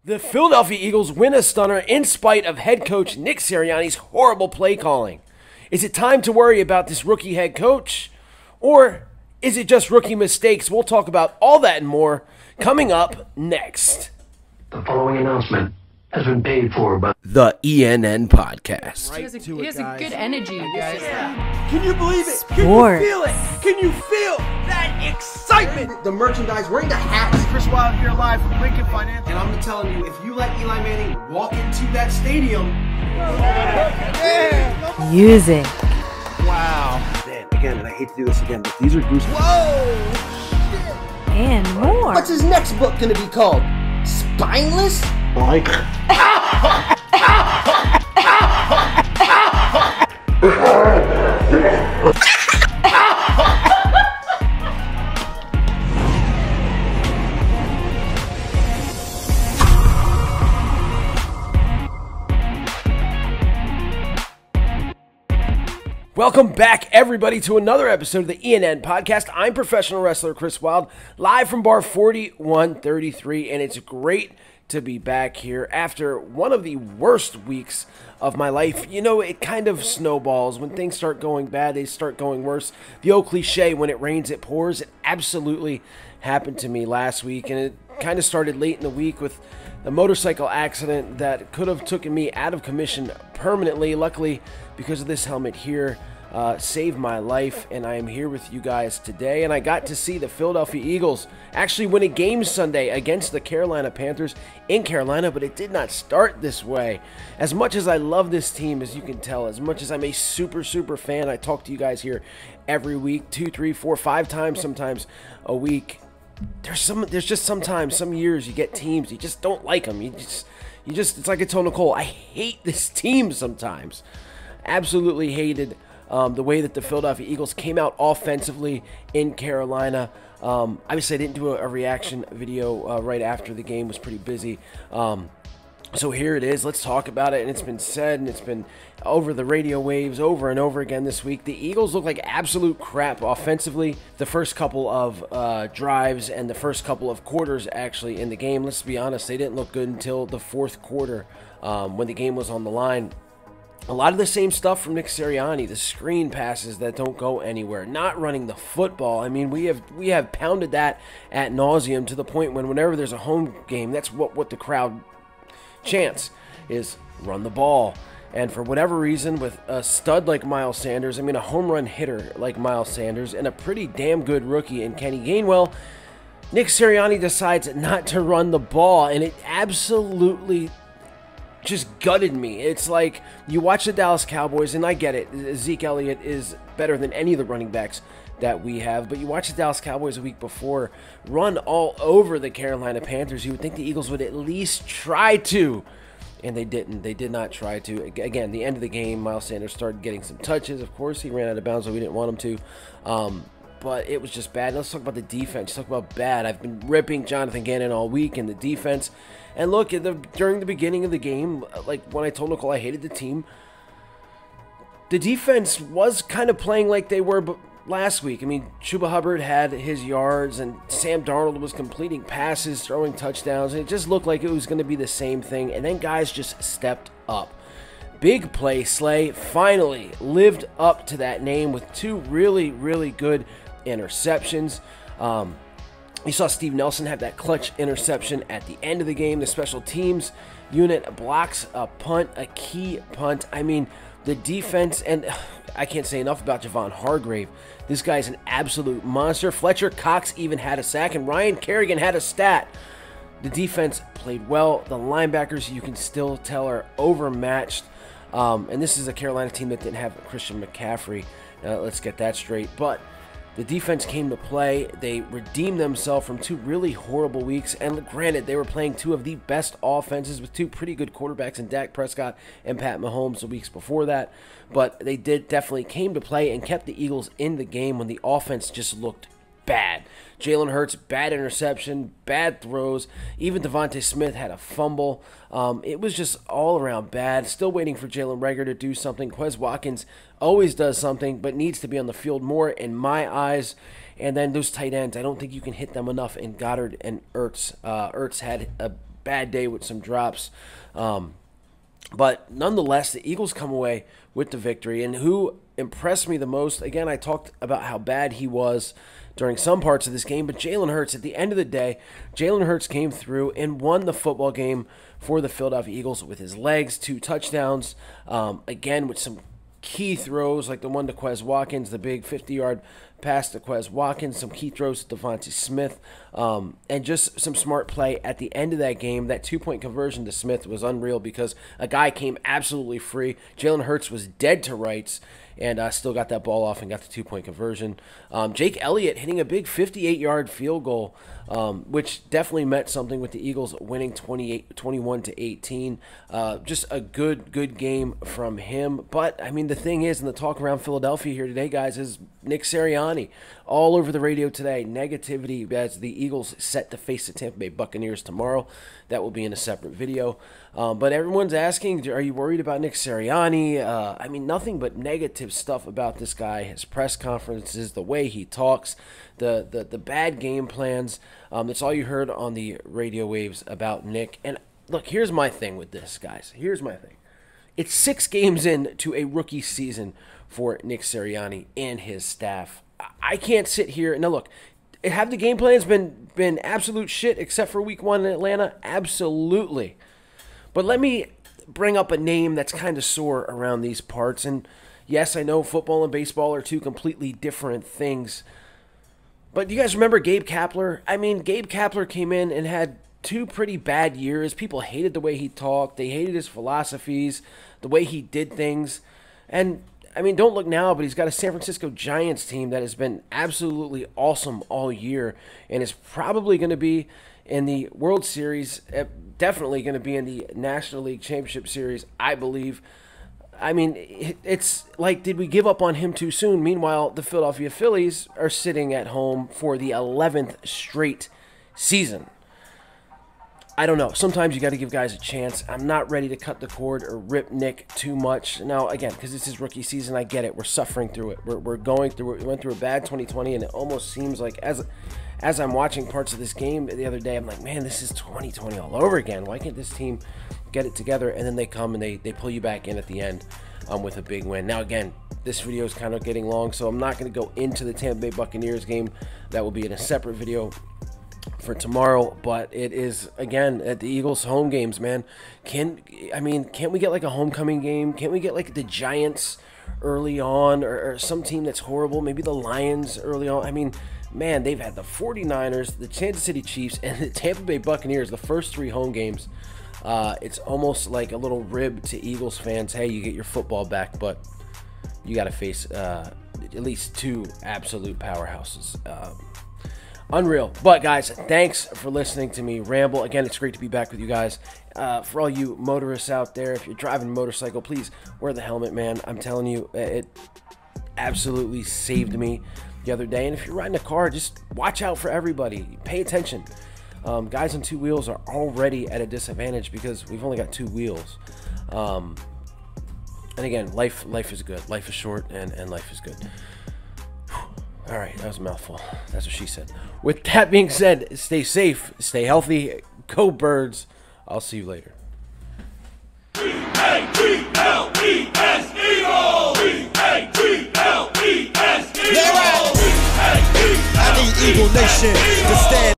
The Philadelphia Eagles win a stunner in spite of head coach Nick Sirianni's horrible play calling. Is it time to worry about this rookie head coach? Or is it just rookie mistakes? We'll talk about all that and more coming up next. The following announcement has been paid for by the ENN Podcast. He has a good energy, you guys. Can you believe it? Sports. Can you feel it? Can you feel that excitement? The merchandise, wearing the hats. Chris Wild here live from Lincoln Financial. And I'm telling you, if you let Eli Manning walk into that stadium, Music. Wow. man, again, and I hate to do this again, but these are goosebumps. Whoa! And more. What's his next book gonna be called? Spineless? Mike. Welcome back, everybody, to another episode of the ENN Podcast. I'm professional wrestler Chris Wild, live from bar 4133, and it's great to be back here after one of the worst weeks of my life. You know, it kind of snowballs. When things start going bad, they start going worse. The old cliche, when it rains, it pours. It absolutely happened to me last week, and it kind of started late in the week with a motorcycle accident that could have taken me out of commission permanently. Luckily, because of this helmet here, saved my life, and I am here with you guys today. And I got to see the Philadelphia Eagles actually win a game Sunday against the Carolina Panthers in Carolina, but it did not start this way. As much as I love this team, as you can tell, as much as I'm a super fan, I talk to you guys here every week, 2, 3, 4, 5 times sometimes a week. There's just sometimes, some years you get teams, you just don't like them. You just, it's like I told Nicole, I hate this team sometimes. Absolutely hated the way that the Philadelphia Eagles came out offensively in Carolina. Obviously, I didn't do a reaction video right after the game. Was pretty busy. So here it is. Let's talk about it. And it's been said, and it's been over the radio waves over and over again this week. The Eagles look like absolute crap offensively. The first couple of drives and the first couple of quarters actually in the game. Let's be honest, they didn't look good until the fourth quarter when the game was on the line. A lot of the same stuff from Nick Sirianni, the screen passes that don't go anywhere, not running the football. I mean, we have pounded that ad nauseum to the point when whenever there's a home game, that's what the crowd chants is run the ball. And for whatever reason, with a stud like Miles Sanders, I mean a home run hitter like Miles Sanders, and a pretty damn good rookie in Kenny Gainwell, Nick Sirianni decides not to run the ball, and it absolutely just gutted me. It's like you watch the Dallas Cowboys, and I get it, Zeke Elliott is better than any of the running backs that we have, but you watch the Dallas Cowboys a week before run all over the Carolina Panthers. You would think the Eagles would at least try to, and they didn't. They did not try to. Again, the end of the game, Miles Sanders started getting some touches. Of course, he ran out of bounds, so we didn't want him to. But it was just bad. Let's talk about the defense. Let's talk about bad. I've been ripping Jonathan Gannon all week in the defense. And look, during the beginning of the game, like when I told Nicole I hated the team, the defense was kind of playing like they were last week. I mean, Chuba Hubbard had his yards, and Sam Darnold was completing passes, throwing touchdowns, and it just looked like it was going to be the same thing. And then guys just stepped up. Big play Slay finally lived up to that name with 2 really good interceptions. You saw Steve Nelson have that clutch interception at the end of the game. The special teams unit blocks a punt, a key punt. I mean, the defense, and I can't say enough about Javon Hargrave. This guy's an absolute monster. Fletcher Cox even had a sack, and Ryan Kerrigan had a stat. The defense played well. The linebackers, you can still tell, are overmatched. And this is a Carolina team that didn't have Christian McCaffrey. Let's get that straight. But the defense came to play. They redeemed themselves from 2 really horrible weeks. And granted, they were playing 2 of the best offenses with 2 pretty good quarterbacks in Dak Prescott and Pat Mahomes the weeks before that. But they definitely came to play and kept the Eagles in the game when the offense just looked bad. Jalen Hurts, bad interception, bad throws. Even Devontae Smith had a fumble. It was just all around bad. Still waiting for Jalen Reagor to do something. Quez Watkins always does something, but needs to be on the field more in my eyes. And then those tight ends, I don't think you can hit them enough in Goddard and Ertz. Ertz had a bad day with some drops. But nonetheless, the Eagles come away with the victory. And who impressed me the most, again, I talked about how bad he was during some parts of this game, but Jalen Hurts, at the end of the day, Jalen Hurts came through and won the football game for the Philadelphia Eagles with his legs, 2 touchdowns, again with some key throws like the one to Quez Watkins, the big 50-yard pass to Quez Watkins, some key throws to Devontae Smith, and just some smart play at the end of that game. That 2-point conversion to Smith was unreal because a guy came absolutely free. Jalen Hurts was dead to rights and still got that ball off and got the 2-point conversion. Jake Elliott hitting a big 58-yard field goal, which definitely meant something with the Eagles winning 21-18. Just a good game from him. But, I mean, the thing is, and the talk around Philadelphia here today, guys, is Nick Sirianni all over the radio today. Negativity as the Eagles set to face the Tampa Bay Buccaneers tomorrow. That will be in a separate video. But everyone's asking, are you worried about Nick Sirianni? I mean, nothing but negative stuff about this guy. His press conferences, the way he talks, the bad game plans. That's all you heard on the radio waves about Nick. And look, here's my thing with this, guys. Here's my thing. It's 6 games into a rookie season for Nick Sirianni and his staff. I can't sit here. Now, look, have the game plans been absolute shit except for week 1 in Atlanta? Absolutely. But let me bring up a name that's kind of sore around these parts. And yes, I know football and baseball are 2 completely different things. But do you guys remember Gabe Kapler? I mean, Gabe Kapler came in and had 2 pretty bad years. People hated the way he talked. They hated his philosophies, the way he did things. And, I mean, don't look now, but he's got a San Francisco Giants team that has been absolutely awesome all year and is probably going to be in the World Series, definitely going to be in the National League Championship Series, I believe. I mean, it's like, did we give up on him too soon? Meanwhile, the Philadelphia Phillies are sitting at home for the 11th straight season. I don't know. Sometimes you got to give guys a chance. I'm not ready to cut the cord or rip Nick too much. Now, again, because this is rookie season, I get it. We're suffering through it. We're going through it. We went through a bad 2020, and it almost seems like as I'm watching parts of this game the other day, I'm like, man, this is 2020 all over again. Why can't this team get it together? And then they come and they pull you back in at the end with a big win. Now, again, this video is kind of getting long, so I'm not going to go into the Tampa Bay Buccaneers game. That will be in a separate video for tomorrow, but it is, again, at the Eagles home games, man. Can't we get like a homecoming game? Can't we get like the Giants early on, or some team that's horrible? Maybe the Lions early on. I mean, man, they've had the 49ers, the Kansas City Chiefs, and the Tampa Bay Buccaneers, the first 3 home games. It's almost like a little rib to Eagles fans. Hey, you get your football back, but you got to face at least 2 absolute powerhouses. Unreal. But, guys, thanks for listening to me ramble. Again, it's great to be back with you guys. For all you motorists out there, if you're driving a motorcycle, please wear the helmet, man. I'm telling you, it absolutely saved me the other day. And if you're riding a car, just watch out for everybody. Pay attention. Guys on 2 wheels are already at a disadvantage because we've only got 2 wheels. And again, life is good. Life is short, and life is good. All right, that was a mouthful. That's what she said. With that being said, stay safe, stay healthy, go Birds. I'll see you later. E-A-G-L-E-S Eagles! E-A-G-L-E-S Eagles! I need Eagle Nation to stand.